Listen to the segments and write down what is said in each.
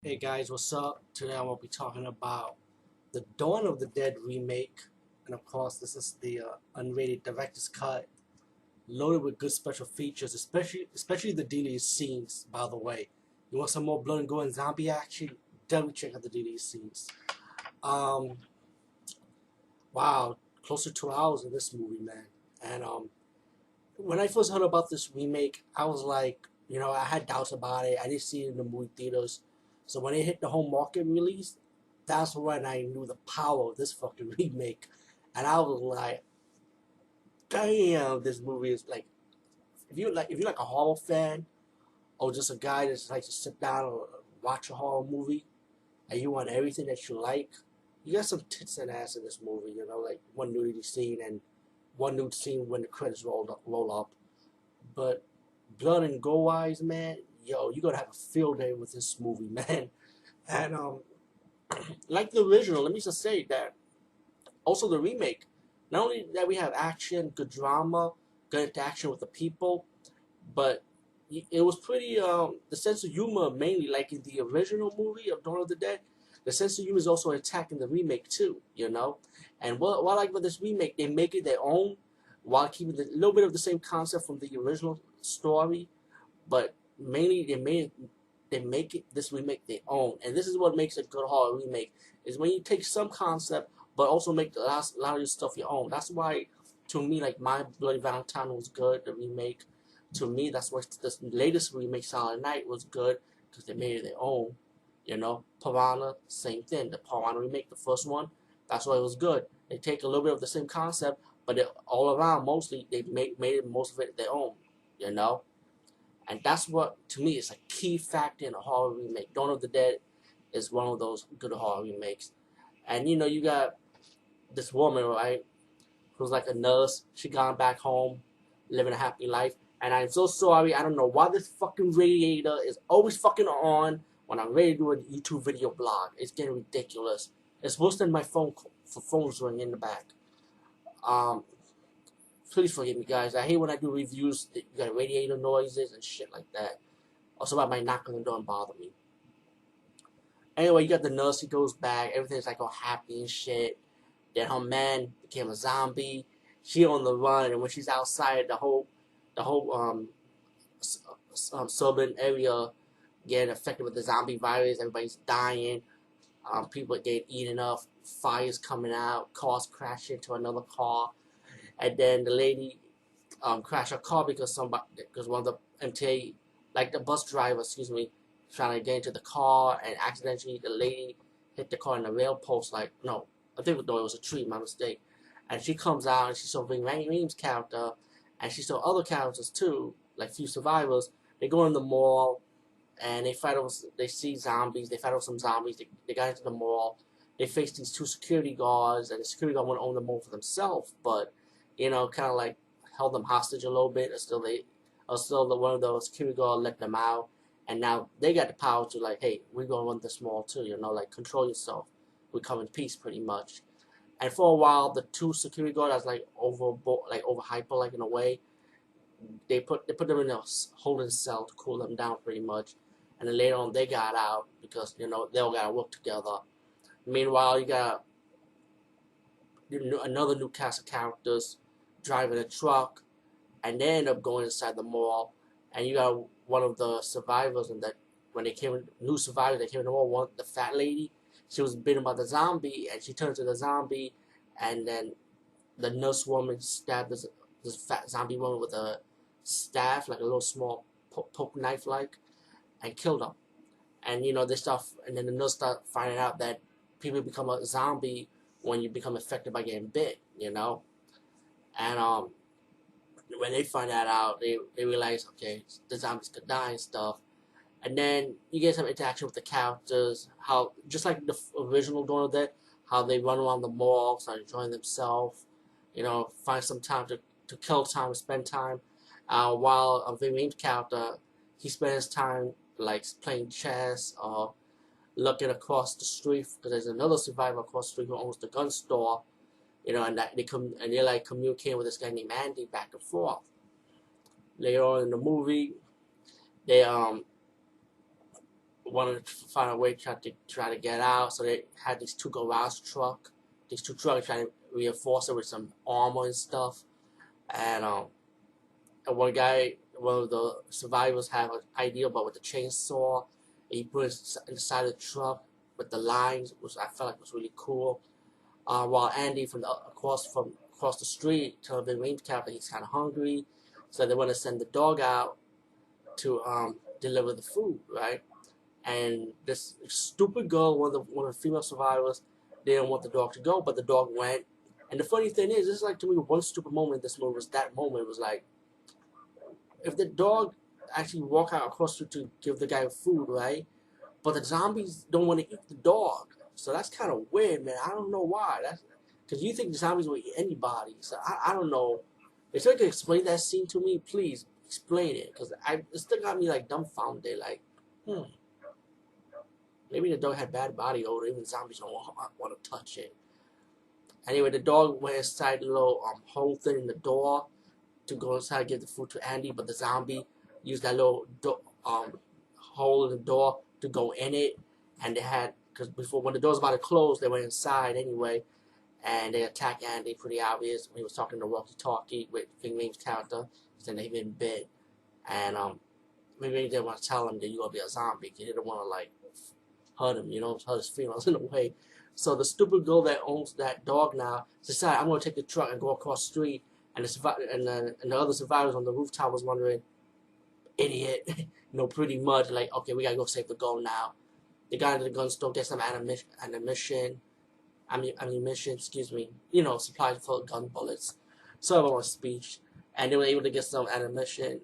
Hey guys, what's up? Today I will be talking about the Dawn of the Dead remake, and of course, this is the unrated director's cut, loaded with good special features, especially the deleted scenes. By the way, you want some more blood and gore and zombie action? Definitely check out the deleted scenes. Um, wow, close to 2 hours in this movie, man. And when I first heard about this remake, I was like, I had doubts about it. I didn't see it in the movie theaters. So when it hit the home market release, that's when I knew the power of this fucking remake. And I was like, damn, this movie is like, if you're like a horror fan or just a guy that's like to sit down and watch a horror movie and you want everything that you like, you got some tits and ass in this movie, like one nudity scene and one nude scene when the credits roll up. But blood and go wise, man, yo, you gotta have a field day with this movie, man. And like the original, let me just say that also the remake, not only that we have action, good drama, good interaction with the people, but it was pretty the sense of humor mainly like in the original movie of Dawn of the Dead. The sense of humor is also attacked in the remake too. And what I like about this remake, they make it their own while keeping a little bit of the same concept from the original story, but mainly they make it this remake their own, and this is what makes a good horror remake is when you take some concept but also make a lot of your stuff your own. That's why, to me, like My Bloody Valentine was good, the remake. To me, that's why this latest remake, Silent Night, was good because they made it their own. Piranha, same thing. The Piranha remake, the first one, that's why it was good. They take a little bit of the same concept, but all around mostly they made it most of it their own. You know, and that's what, to me, is a key factor in a horror remake. Dawn of the Dead is one of those good horror remakes. And you got this woman, right, who's like a nurse. She gone back home, living a happy life. And I'm so sorry, I don't know why this fucking radiator is always fucking on when I'm ready to do a YouTube video blog. It's getting ridiculous. It's worse than my phone's ringing in the back. Um, Please forgive me, guys. I hate when I do reviews that you got radiator noises and shit like that. Or somebody might knock on the door and bother me. Anyway, you got the nurse. He goes back. Everything's like all happy and shit. Then her man became a zombie. She on the run, and when she's outside, the whole suburban area getting affected with the zombie virus. Everybody's dying. People get eaten up. Fires coming out. Cars crash into another car, and then the lady crashed her car because one of the MTA, like the bus driver, excuse me, trying to get into the car, and accidentally the lady hit the car in the rail post. Like, no, I think it was a tree, my mistake. And she comes out and she saw Ving Rhames' character, and she saw other characters too, like few survivors. They go in the mall and they fight over. They see zombies. They fight over some zombies. They got into the mall. They face these two security guards, and the security guard want to own the mall for themselves, but kind of like held them hostage a little bit, or still one of those security guards let them out, and now they got the power to like, hey, we're gonna run this mall too, like control yourself. We come in peace, pretty much. And for a while, the two security guards like over hyper, like in a way, they put them in a holding cell to cool them down, pretty much. And then later on, they got out because they all gotta work together. Meanwhile, you got another new cast of characters driving a truck, and they end up going inside the mall. And you got one of the survivors, and that when they came, new survivors that came in the mall, the fat lady, she was bitten by the zombie, and she turned to the zombie, and then the nurse woman stabbed this fat zombie woman with a staff, like a little small poke knife, like, and killed her. And and then the nurse start finding out that people become a zombie when you become affected by getting bit, and when they find that out, they realize, okay, the zombies could die and stuff. And then you get some interaction with the characters, how just like the original Dawn of the Dead, how they run around the mall, start enjoying themselves, find some time to kill time, spend time. While a very main character, he spends time like playing chess or looking across the street because there's another survivor across the street who owns the gun store, and that they're like communicating with this guy named Andy back and forth. Later on in the movie, they wanted to find a way to try to get out. So they had these these two trucks trying to reinforce it with some armor and stuff. And one of the survivors had an idea about with the chainsaw. He put it inside the truck with the lines, which I felt like was really cool. While Andy from across the street told the main character he's kind of hungry, so they want to send the dog out to deliver the food, right? And this stupid girl, one of the female survivors, didn't want the dog to go, but the dog went. And the funny thing is, this is like to me one stupid moment in this movie was that moment. It was like, if the dog actually walk out across the street to give the guy food, right? But the zombies don't want to eat the dog. So that's kind of weird, man. I don't know why. That's because you think the zombies will eat anybody. So I don't know. If you could explain that scene to me, please explain it. Because it still got me like dumbfounded. Like, maybe the dog had bad body odor. Even zombies don't want to touch it. Anyway, the dog went inside the little hole thing in the door to go inside and give the food to Andy. But the zombie used that little hole in the door to go in it. And they had, because before, when the door was about to close, they went inside anyway. And they attacked Andy, pretty obvious. When he was talking to walkie-talkie with Ving Rhames' character, saying they've been bit. And maybe they didn't want to tell him that you're going to be a zombie, because they didn't want to, like, hurt him, hurt his feelings in a way. So the stupid girl that owns that dog now decided, I'm going to take the truck and go across the street. And the other survivors on the rooftop was wondering, idiot, pretty much, like, okay, we got to go save the girl now. They got into the gun store, get some ammunition, excuse me, supplies for gun bullets. Sorry about my speech. And they were able to get some ammunition.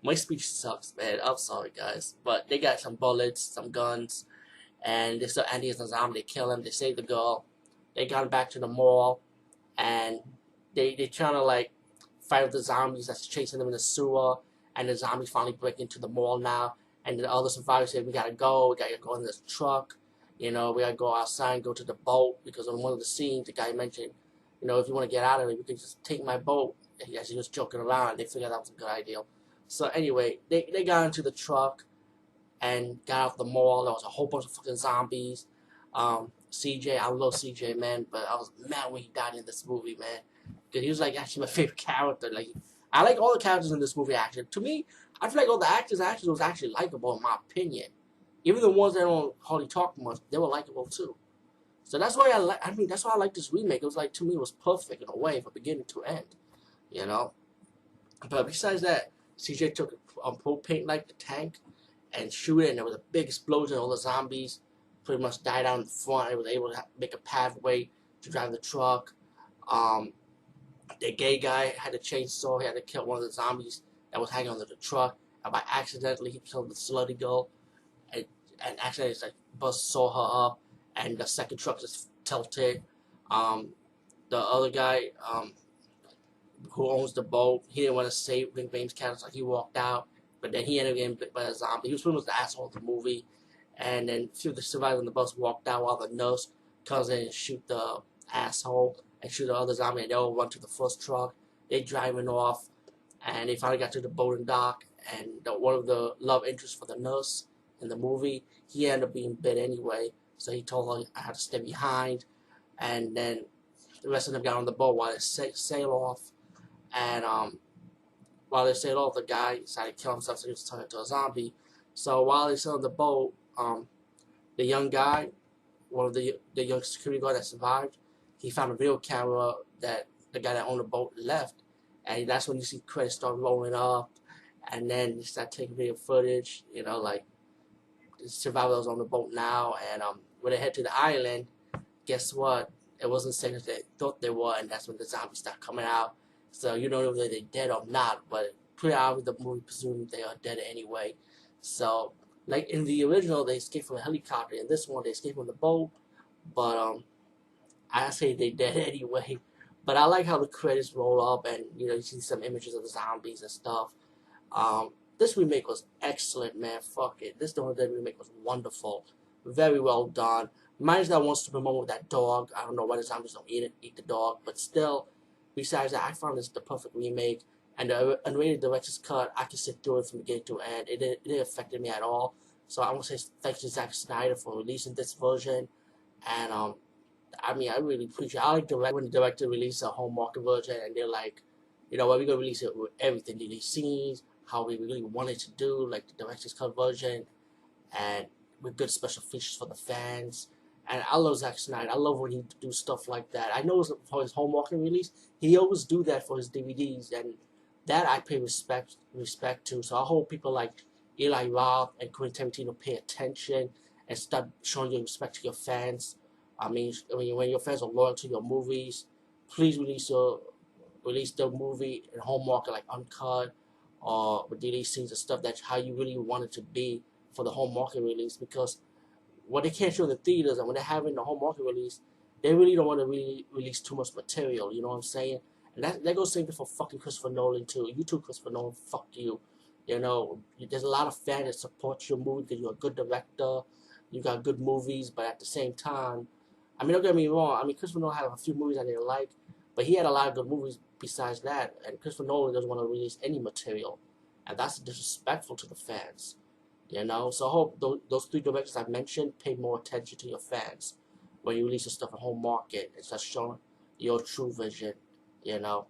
My speech sucks, man. I'm sorry, guys. But they got some bullets, some guns, and they saw Andy as a zombie. They kill him. They save the girl. They got back to the mall, and they trying to, like, fight with the zombies that's chasing them in the sewer. And the zombies finally break into the mall now. And the other survivors say, we gotta go in this truck. We gotta go outside and go to the boat, because on one of the scenes, the guy mentioned, if you want to get out of it, you can just take my boat. As he was joking around, they figured that was a good idea. So anyway, they got into the truck and got out the mall. There was a whole bunch of fucking zombies. CJ, I love CJ, man, but I was mad when he died in this movie, man. Because he was, like, actually my favorite character. Like, I like all the characters in this movie, actually. To me, I feel like all the actors was actually likable, in my opinion. Even the ones that don't hardly talk much, they were likable too. So that's why that's why I like this remake. It was like, to me, it was perfect in a way from beginning to end, But besides that, CJ took a propane like the tank and shoot it, and there was a big explosion. All the zombies pretty much died out in front. And was able to make a pathway to drive the truck. The gay guy had a chainsaw. He had to kill one of the zombies that was hanging onto the truck. And by accidentally, he killed the slutty girl. And accidentally, like, bus saw her up, and the second truck just tilted. The other guy, who owns the boat, he didn't want to save Ving Rhames' character, so he walked out. But then he ended up getting bit by a zombie. He was pretty much the asshole of the movie. And then a few of the survivors on the bus walked out while the nurse comes in and shoot the asshole and shoot the other zombie, and they all run to the first truck. They driving off, and they finally got to the boat and dock. And one of the love interests for the nurse in the movie, he ended up being bit anyway. So he told her I had to stay behind. And then the rest of them got on the boat while they sail off. And while they sailed off, the guy decided to kill himself, so he was turned into a zombie. So while they sailed on the boat, the young guy, one of the young security guard that survived, he found a video camera that the guy that owned the boat left. And that's when you see credits start rolling up. And then you start taking video footage, like, the survivors on the boat now. And when they head to the island, guess what? It wasn't safe as they thought they were, and that's when the zombies start coming out. So you don't know whether they're dead or not, but pretty obvious the movie presumes they are dead anyway. So, like in the original, they escaped from a helicopter. In this one, they escaped from the boat. But I say they dead anyway. But I like how the credits roll up, and you see some images of the zombies and stuff. This remake was excellent, man. Fuck it. This Dawn of the Dead remake was wonderful. Very well done. Minus that one stupid moment with that dog. I don't know why the zombies don't eat the dog, but still, besides that, I found this the perfect remake. And the unrated director's cut, I can sit through it from beginning to end. It didn't affect me at all. So I want to say thanks to Zack Snyder for releasing this version. And I mean, I really appreciate. I like when the director releases a home market version, and they're like, you know what, we're gonna release it with everything, these scenes, how we really wanted to do, like the director's cut version, and with good special features for the fans. And I love Zack Snyder. I love when he do stuff like that. I know for his home market release, he always do that for his DVDs, and that I pay respect to. So I hope people like Eli Roth and Quentin Tarantino pay attention and start showing your respect to your fans. I mean, when your fans are loyal to your movies, please release the movie in home market like uncut or with deleted scenes and stuff. That's how you really want it to be for the home market release, because what they can't show in the theaters and when they're having the home market release, they really don't want to really release too much material. You know what I'm saying? And that goes same thing for fucking Christopher Nolan too. You too, Christopher Nolan. Fuck you. You know, there's a lot of fans that support your movie because you're a good director. You got good movies, but at the same time, I mean, don't get me wrong. I mean, Christopher Nolan had a few movies I didn't like, but he had a lot of good movies besides that. And Christopher Nolan doesn't want to release any material, and that's disrespectful to the fans. You know, so I hope those three directors I mentioned pay more attention to your fans when you release your stuff at home market and start showing your true vision. You know,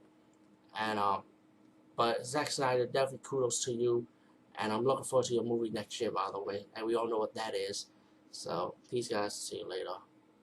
and but Zack Snyder, definitely kudos to you, and I'm looking forward to your movie next year, by the way, and we all know what that is. So, peace, guys. See you later.